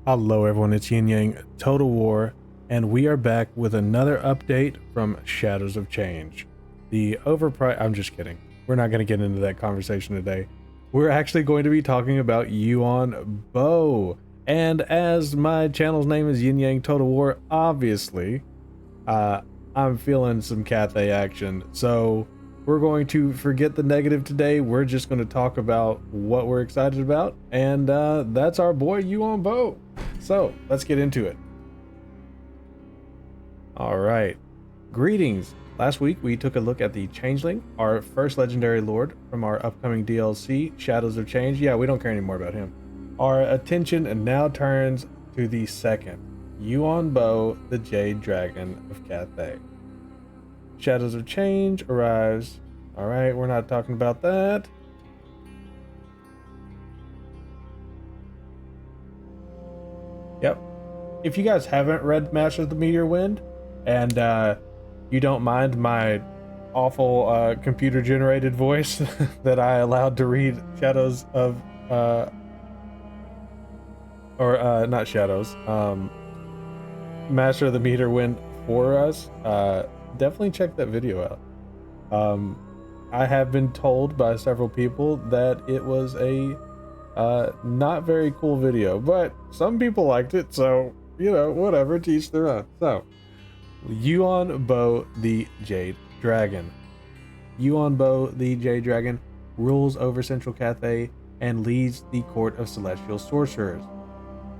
Hello everyone, it's Yin Yang Total War, and we are back with another update from Shadows of Change. The overprice— I'm just kidding. We're not going to get into that conversation today. We're actually going to be talking about Yuan Bo. And as my channel's name is Yin Yang Total War, obviously, I'm feeling some Cathay action. So we're going to forget the negative today. We're just going to talk about what we're excited about. And that's our boy Yuan Bo. So let's get into it. All right. Greetings. Last week we took a look at the Changeling, our first legendary lord from our upcoming DLC, Shadows of Change. Yeah, we don't care anymore about him. Our attention now turns to the second, Yuan Bo, the Jade Dragon of Cathay. Shadows of Change arrives. All right, we're not talking about that. Yep. If you guys haven't read Master of the Meteor Wind, and you don't mind my awful computer-generated voice that I allowed to read Shadows of, not Shadows, Master of the Meteor Wind for us, definitely check that video out. I have been told by several people that it was a not very cool video, but some people liked it, so you know, whatever, to each their own. So Yuan Bo, the Jade Dragon. Yuan Bo, the Jade Dragon, rules over Central Cathay and leads the court of celestial sorcerers.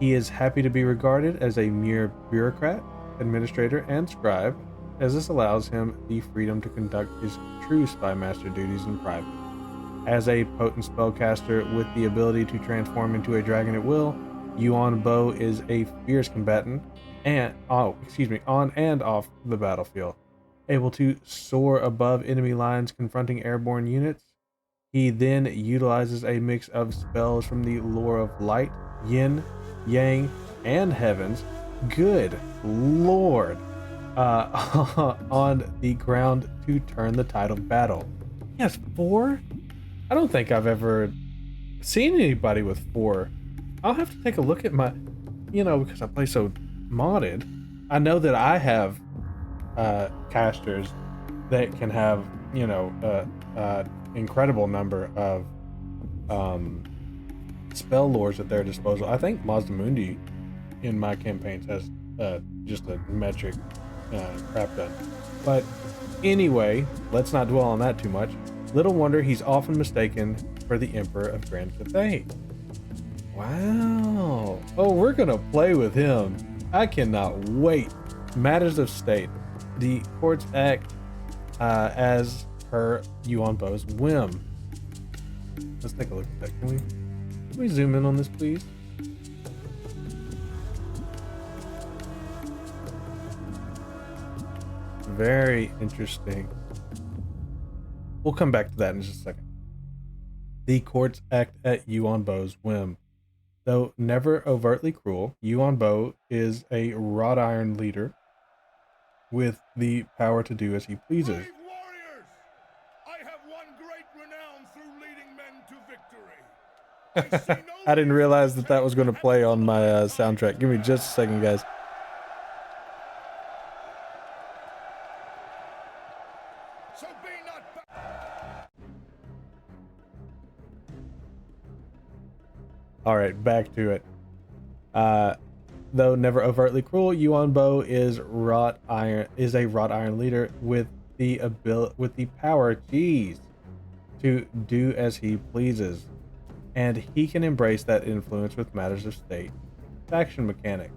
He is happy to be regarded as a mere bureaucrat, administrator, and scribe, as this allows him the freedom to conduct his true spy master duties in private. As a potent spellcaster with the ability to transform into a dragon at will, Yuan Bo is a fierce combatant and on and off the battlefield. Able to soar above enemy lines confronting airborne units, he then utilizes a mix of spells from the lore of light, yin, yang, and heavens. Good lord! On the ground to turn the tide of battle. He has 4? I don't think I've ever seen anybody with 4. I'll have to take a look at my, because I play so modded. I know that I have casters that can have, incredible number of spell lores at their disposal. I think Mazdamundi in my campaigns has just a metric crap done. But anyway, let's not dwell on that too much. Little wonder he's often mistaken for the Emperor of Grand Cathay. Wow. Oh, we're gonna play with him. I cannot wait. Matters of state. The courts act as per Yuan Bo's whim. Let's take a look at that. Can we zoom in on this, please? Very interesting. We'll come back to that in just a second. The courts act at Yuan Bo's whim. Though never overtly cruel, Yuan Bo is a wrought iron leader with the power to do as he pleases. Brave warriors! I have won great renown through leading men to victory. I didn't realize that was going to play on my soundtrack. Give me just a second, guys. So be not All right, back to it. Though never overtly cruel, Yuan Bo is a wrought iron leader with the power, to do as he pleases, and he can embrace that influence with matters of state. Faction mechanic.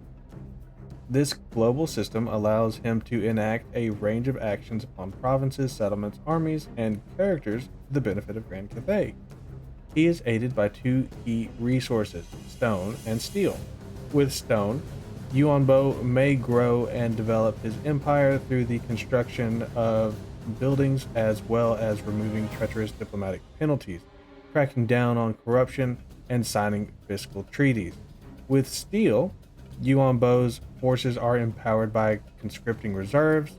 This global system allows him to enact a range of actions upon provinces, settlements, armies, and characters to the benefit of Grand Cathay. He is aided by 2 key resources, stone and steel. With stone, Yuan Bo may grow and develop his empire through the construction of buildings as well as removing treacherous diplomatic penalties, cracking down on corruption, and signing fiscal treaties. With steel, Yuan Bo's forces are empowered by conscripting reserves,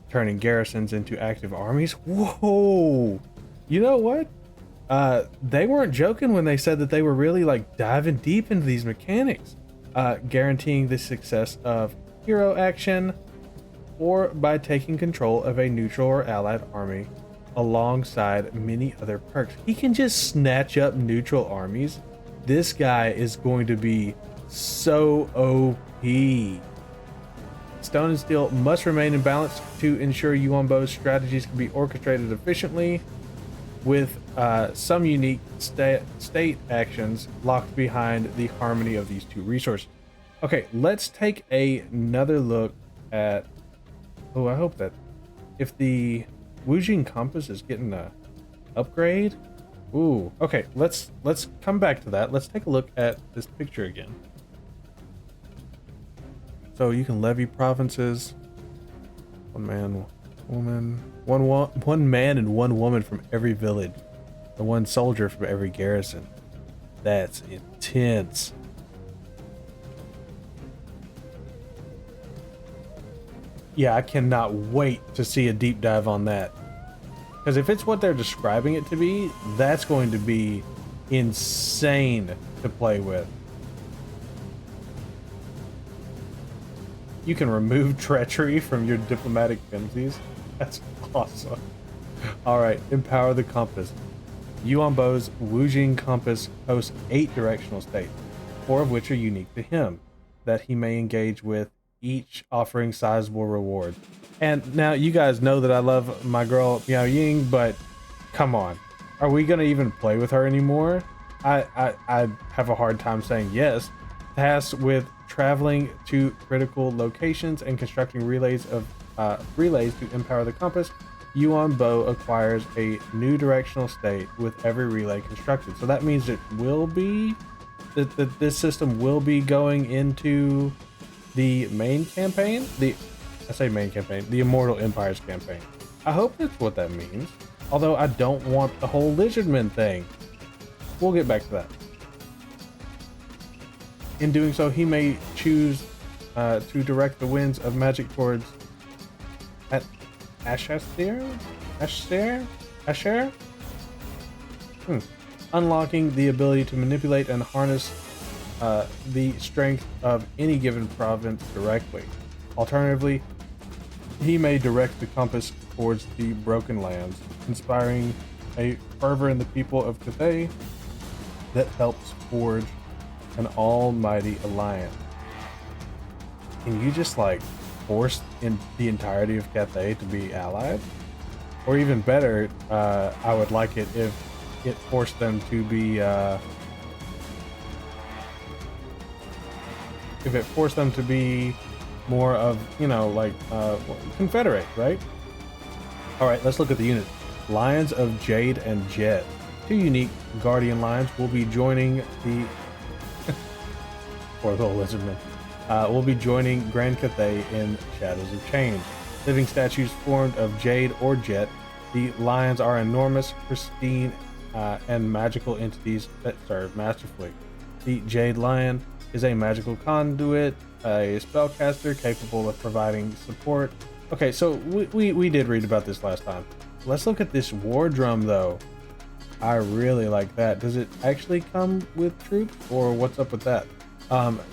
turning garrisons into active armies. Whoa! You know what? They weren't joking when they said that they were really like diving deep into these mechanics. guaranteeing the success of hero action, or by taking control of a neutral or allied army alongside many other perks. He can just snatch up neutral armies. This guy is going to be so OP. Stone and Steel must remain in balance to ensure Yuan Bo's strategies can be orchestrated efficiently, with some unique state actions locked behind the harmony of these two resources. Okay, let's take another look at... Oh, I hope that if the Wujing compass is getting a upgrade. Ooh, okay, let's come back to that. Let's take a look at this picture again. So you can levy provinces. One man, woman, one man and one woman from every village, and one soldier from every garrison. That's intense. Yeah, I cannot wait to see a deep dive on that. Because if it's what they're describing it to be, that's going to be insane to play with. You can remove treachery from your diplomatic frenzies. That's awesome. Alright, empower the compass. Yuan Bo's Wujing compass hosts 8 directional states, 4 of which are unique to him, that he may engage with, each offering sizable rewards. And now you guys know that I love my girl Miao Ying, but come on. Are we gonna even play with her anymore? I have a hard time saying yes. Tasked with traveling to critical locations and constructing relays to empower the compass, Yuan Bo acquires a new directional state with every relay constructed. So that means it will be that this system will be going into the main campaign. I say main campaign, the Immortal Empires campaign. I hope that's what that means. Although I don't want the whole Lizardman thing. We'll get back to that. In doing so, he may choose to direct the winds of magic towards Asher? Unlocking the ability to manipulate and harness the strength of any given province directly. Alternatively, he may direct the compass towards the Broken Lands, inspiring a fervor in the people of Cathay that helps forge an almighty alliance. Can you just like force in the entirety of Cathay to be allied? Or even better, I would like it if it forced them to be more of, you know, like confederate, right? All right, let's look at the units. Lions of Jade and Jet. 2 unique guardian lions will be joining the or the lizardman will be joining Grand Cathay in Shadows of Change. Living statues formed of jade or jet, the lions are enormous, pristine, and magical entities that serve masterfully. The Jade Lion is a magical conduit, a spellcaster capable of providing support. Okay, so we did read about this last time. Let's look at this war drum though. I really like that. Does it actually come with troops, or what's up with that?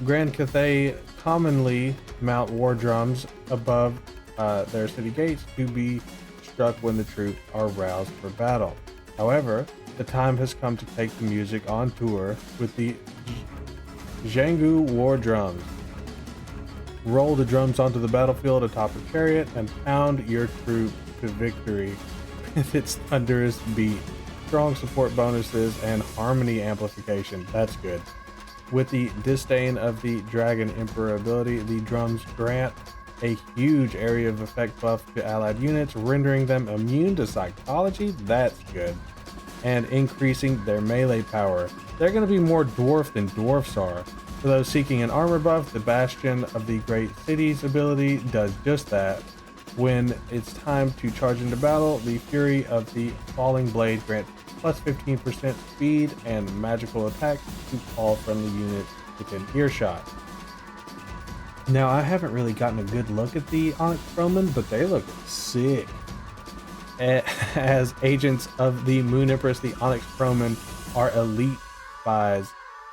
Grand Cathay commonly mount war drums above their city gates to be struck when the troops are roused for battle. However, the time has come to take the music on tour with the Zhanggu war drums. Roll the drums onto the battlefield atop a chariot and pound your troop to victory with its thunderous beat, strong support bonuses, and harmony amplification. That's good. With the disdain of the Dragon Emperor ability, the drums grant a huge area of effect buff to allied units, rendering them immune to psychology. That's good. And increasing their melee power. They're going to be more dwarf than dwarfs are. For those seeking an armor buff, the Bastion of the Great Cities ability does just that. When it's time to charge into battle, the Fury of the Falling Blade grants plus 15% speed and magical attack to call from the units within earshot. Now, I haven't really gotten a good look at the Onyx Crowmen, but they look sick. As agents of the Moon Empress, the Onyx Crowmen are elite spies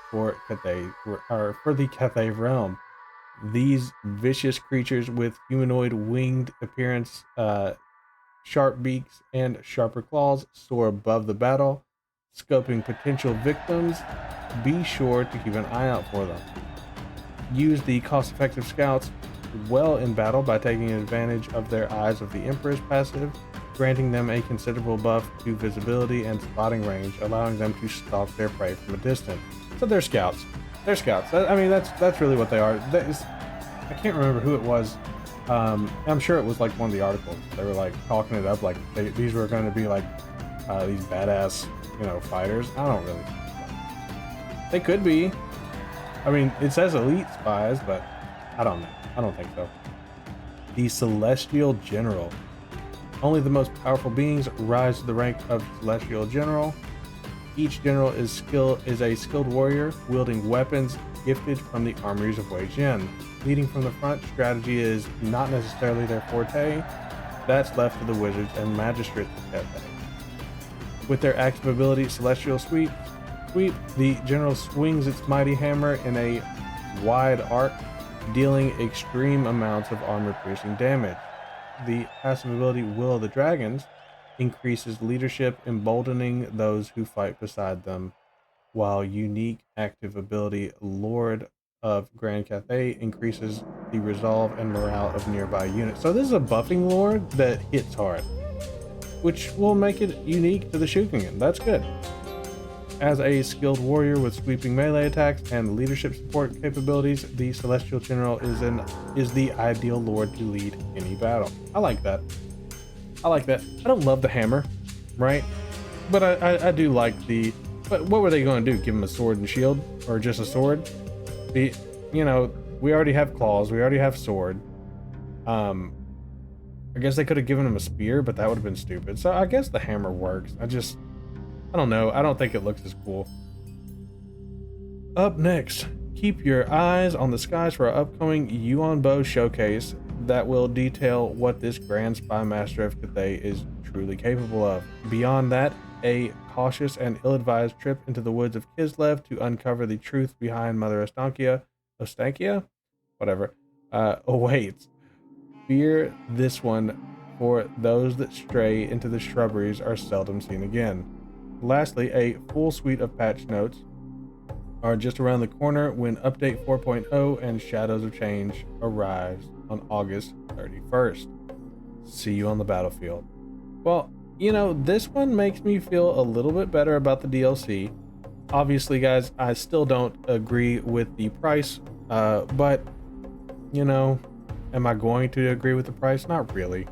for Cathay, or for the Cathay realm. These vicious creatures with humanoid winged appearance, sharp beaks, and sharper claws soar above the battle, scoping potential victims. Be sure to keep an eye out for them. Use the cost-effective scouts well in battle by taking advantage of their Eyes of the Emperor's passive, granting them a considerable buff to visibility and spotting range, allowing them to stalk their prey from a distance. So they're scouts. They're scouts. I mean, that's really what they are. I can't remember who it was. I'm sure it was like one of the articles. They were like talking it up like these were going to be like these badass, fighters. I don't really. They could be. I mean, it says elite spies, but I don't know. I don't think so. The Celestial General. Only the most powerful beings rise to the rank of Celestial General. Each general is a skilled warrior wielding weapons gifted from the armories of Wei Jin. Leading from the front, strategy is not necessarily their forte. That's left to the wizards and magistrates of Cathay. With their active ability, Celestial Sweep, the general swings its mighty hammer in a wide arc, dealing extreme amounts of armor-piercing damage. The passive ability, Will of the Dragons, increases leadership, emboldening those who fight beside them, while unique active ability, Lord of Grand Cathay, increases the resolve and morale of nearby units. So this is a buffing lord that hits hard, which will make it unique to the Shukengan. That's good. As a skilled warrior with sweeping melee attacks and leadership support capabilities, the Celestial General is the ideal lord to lead any battle. I like that. I don't love the hammer, right? But I do like the. But what were they going to do? Give him a sword and shield, or just a sword? We already have claws. We already have sword. I guess they could have given him a spear, but that would have been stupid. So I guess the hammer works. I don't know. I don't think it looks as cool. Up next, keep your eyes on the skies for our upcoming Yuan Bo showcase that will detail what this Grand Spy Master of Cathay is truly capable of. Beyond that, a cautious and ill-advised trip into the woods of Kislev to uncover the truth behind Mother Ostankia? Whatever, awaits. Fear this one, for those that stray into the shrubberies are seldom seen again. Lastly, a full suite of patch notes are just around the corner when Update 4.0 and Shadows of Change arrives on August 31st. See you on the battlefield. Well, this one makes me feel a little bit better about the DLC. Obviously, guys, I still don't agree with the price, but, am I going to agree with the price? Not really.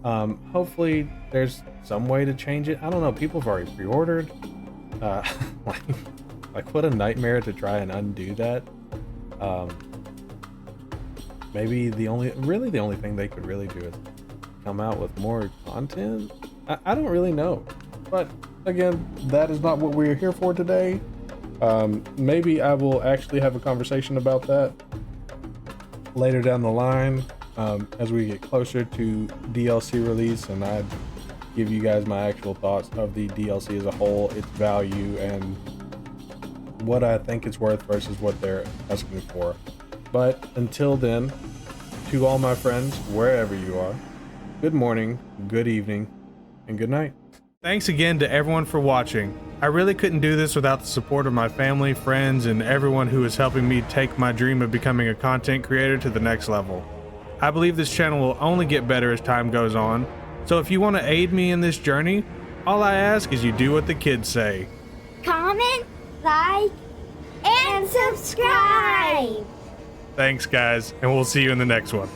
Hopefully there's some way to change it. I don't know. People have already pre-ordered. Like what a nightmare to try and undo that. Maybe the only thing they could really do is come out with more content. I don't really know, but again, that is not what we're here for today. Maybe I will actually have a conversation about that later down the line, as we get closer to DLC release, and I give you guys my actual thoughts of the DLC as a whole, its value, and what I think it's worth versus what they're asking for. But until then, to all my friends, wherever you are, good morning, good evening, and good night. Thanks again to everyone for watching. I really couldn't do this without the support of my family, friends, and everyone who is helping me take my dream of becoming a content creator to the next level. I believe this channel will only get better as time goes on, so if you want to aid me in this journey, all I ask is you do what the kids say. Comment, like, and subscribe! Thanks, guys, and we'll see you in the next one.